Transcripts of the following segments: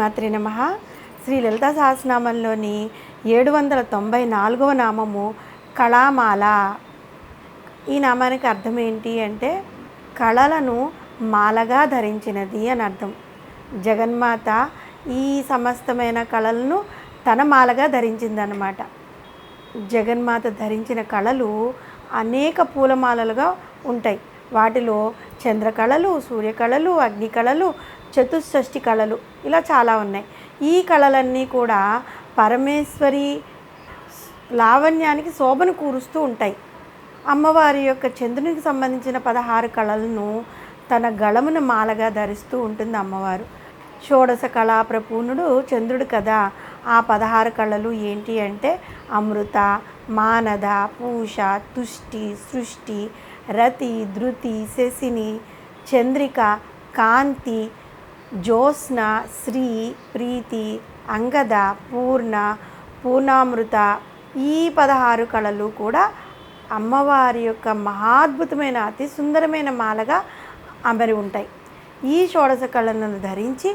శ్రీమాత్రే నమః. శ్రీ లలితా సహస్రనామంలోని 794వ నామము కళామాల. ఈ నామానికి అర్థం ఏంటి అంటే కళలను మాలగా ధరించినది అని అర్థం. జగన్మాత ఈ సమస్తమైన కళలను తన మాలగా ధరించిందన్నమాట. జగన్మాత ధరించిన కళలు అనేక పూలమాలలుగా ఉంటాయి. వాటిలో చంద్రకళలు, సూర్యకళలు, అగ్ని కళలు, చతుషష్ఠి కళలు ఇలా చాలా ఉన్నాయి. ఈ కళలన్నీ కూడా పరమేశ్వరి లావణ్యానికి శోభను కూరుస్తూ ఉంటాయి. అమ్మవారి యొక్క చంద్రునికి సంబంధించిన 16 కళలను తన గళమున మాలగా ధరిస్తూ ఉంటుంది అమ్మవారు. షోడశ కళా ప్రపూర్ణుడు చంద్రుడు కదా. ఆ 16 కళలు ఏంటి అంటే అమృత, మానద, పూష, తుష్టి, సృష్టి, రతి, ధృతి, శశిని, చంద్రిక, కాంతి, జ్యోత్స్న, శ్రీ, ప్రీతి, అంగద, పూర్ణ, పూర్ణామృత. ఈ 16 కళలు కూడా అమ్మవారి యొక్క మహాద్భుతమైన అతి సుందరమైన మాలగా అమరి ఉంటాయి. ఈ షోడశ కళలను ధరించి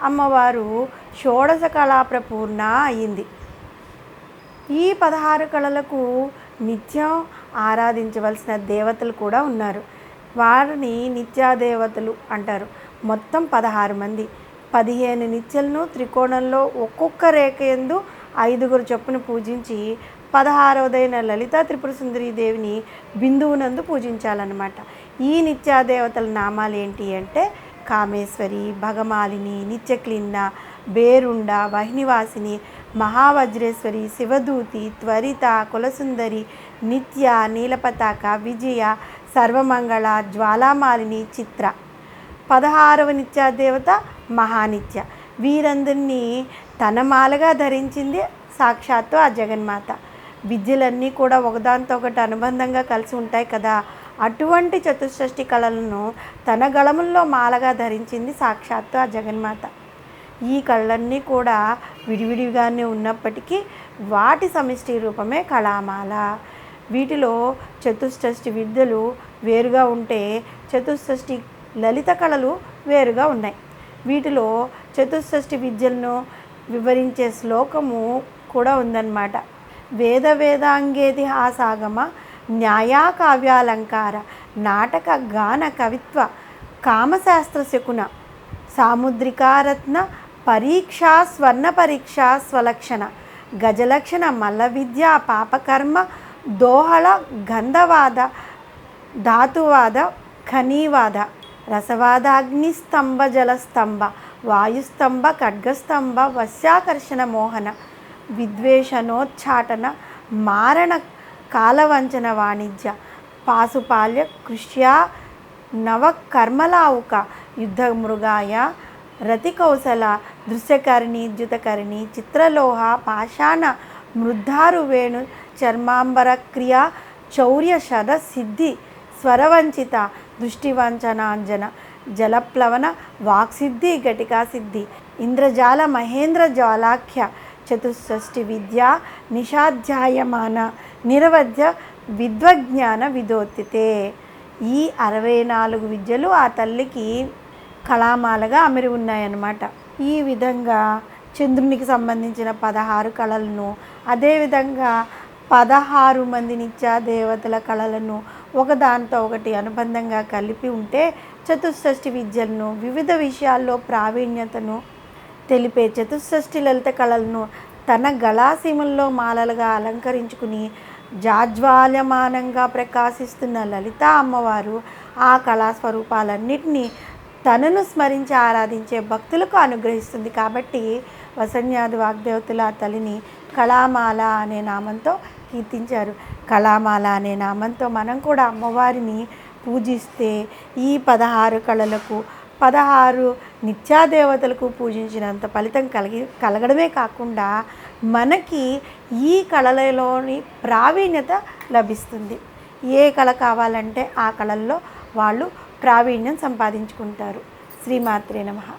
అమ్మవారు షోడశ కళా ప్రపూర్ణ అయింది. ఈ 16 కళలకు నిత్యం ఆరాధించవలసిన దేవతలు కూడా ఉన్నారు. వారిని నిత్యాదేవతలు అంటారు. మొత్తం 16 మంది. 15 నిత్యలను త్రికోణంలో ఒక్కొక్క రేఖ యందు 5 చొప్పున పూజించి 16వదైన లలితా త్రిపుర సుందరీ దేవిని బిందువునందు పూజించాలన్నమాట. ఈ నిత్యాదేవతల నామాలు ఏంటి అంటే కామేశ్వరి, భగమాలిని, నిత్యక్లిన్న, బేరుండ, వహ్నివాసిని, మహావజ్రేశ్వరి, శివదూతి, త్వరిత, కులసుందరి, నిత్య, నీలపతాక, విజయ, సర్వమంగళ, జ్వాలామాలిని, చిత్ర. 16వ నిత్యాదేవత మహానిత్య. వీరందరినీ తన మాలగా ధరించింది సాక్షాత్తు ఆ జగన్మాత. విద్యలన్నీ కూడా ఒకదానితో ఒకటి అనుబంధంగా కలిసి ఉంటాయి కదా. అటువంటి చతుషష్ఠి కళలను తన గళముల్లో మాలగా ధరించింది సాక్షాత్తు ఆ జగన్మాత. ఈ కళలన్నీ కూడా విడివిడిగానే ఉన్నప్పటికీ వాటి సమిష్టి రూపమే కళామాల. వీటిలో చతుషష్ఠి విద్యలు వేరుగా ఉంటే చతుషష్ఠి లలిత కళలు వేరుగా ఉన్నాయి. వీటిలో చతుషష్ఠి విద్యలను వివరించే శ్లోకము కూడా ఉందన్నమాట. వేద వేదాంగేతిహాసాగమ న్యాయా కావ్యాలంకార నాటక గాన కవిత్వ కామశాస్త్ర శకున సాముద్రికారత్న పరీక్షా స్వర్ణ పరీక్షా స్వలక్షణ గజలక్షణ మల్ల విద్య పాపకర్మ దోహళ గంధవాద ధాతువాద ఖనీవాద రసవాదాగ్నిస్తంభ జలస్తంభ వాయుస్తంభ ఖడ్గస్తంభ వశ్యాకర్షణ మోహన విద్వేషణోచ్చాటన మారణ కాలవంచన వాణిజ్య పాశుపాల్య కృష్యా నవకర్మలావుక యుద్ధ మృగాయ రతికౌశల దృశ్యకరిణి ద్యుతకరిణి చిత్రలోహ పాషాణ మృద్ధారు వేణు చర్మాంబర క్రియా చౌర్య శద సిద్ధి స్వరవంచిత దృష్టివంచనాంజన జలప్లవన వాక్సిద్ధి ఘటికా సిద్ధి ఇంద్రజాల మహేంద్ర జ్వాలాఖ్య చతుషష్ఠి విద్యా నిషాధ్యాయమాన నిరవధ్య విద్వజ్ఞాన విదోత్తితే. ఈ 64 విద్యలు ఆ తల్లికి కళామాలగా అమరి ఉన్నాయన్నమాట. ఈ విధంగా చంద్రునికి సంబంధించిన 16 కళలను, అదేవిధంగా 16 మంది నిత్యాదేవతల కళలను ఒకదానితో ఒకటి అనుబంధంగా కలిపి ఉంటే చతుషష్ఠి విద్యలను, వివిధ విషయాల్లో ప్రావీణ్యతను తెలిపే చతుషష్ఠి లలిత కళలను తన గళాసీమల్లో మాలలుగా అలంకరించుకుని జాజ్వాల్యమానంగా ప్రకాశిస్తున్న లలితా అమ్మవారు ఆ కళాస్వరూపాలన్నింటినీ తనను స్మరించి ఆరాధించే భక్తులకు అనుగ్రహిస్తుంది. కాబట్టి వసన్యాది వాగ్దేవతల తల్లిని కళామాల అనే నామంతో కీర్తించారు. కళామాల అనే నామంతో మనం కూడా అమ్మవారిని పూజిస్తే ఈ 16 కళలకు 16 నిత్యాదేవతలకు పూజించినంత ఫలితం కలగడమే కాకుండా మనకి ఈ కళలలోని ప్రావీణ్యత లభిస్తుంది. ఏ కళ కావాలంటే ఆ కళల్లో వాళ్ళు ప్రావీణ్యం సంపాదించుకుంటారు. శ్రీమాత్రే నమః.